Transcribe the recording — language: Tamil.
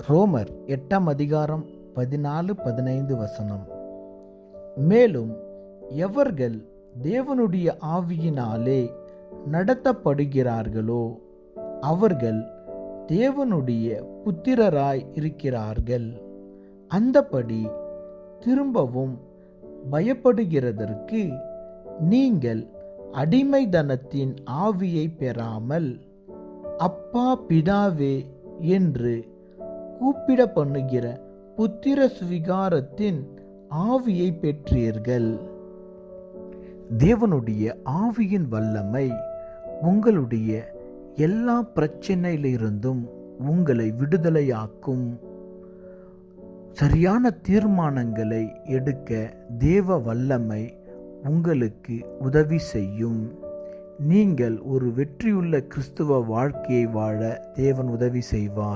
ரோமர் 8:14-15 மேலும் எவர்கள் தேவனுடைய ஆவியினாலே நடத்தப்படுகிறார்களோ அவர்கள் தேவனுடைய புத்திரராய் இருக்கிறார்கள். அந்தபடி திரும்பவும் பயப்படுகிறதற்கு நீங்கள் அடிமைத்தனத்தின் ஆவியை பெறாமல் அப்பா பிதாவே என்று கூப்பிட பண்ணுகிற புத்திர சுவிகாரத்தின் ஆவியை பெற்றீர்கள். தேவனுடைய ஆவியின் வல்லமை உங்களுடைய எல்லா பிரச்சனையிலிருந்தும் உங்களை விடுதலையாக்கும். சரியான தீர்மானங்களை எடுக்க தேவ வல்லமை உங்களுக்கு உதவி செய்யும். நீங்கள் ஒரு வெற்றியுள்ள கிறிஸ்துவ வாழ்க்கையை வாழ தேவன் உதவி செய்வார்.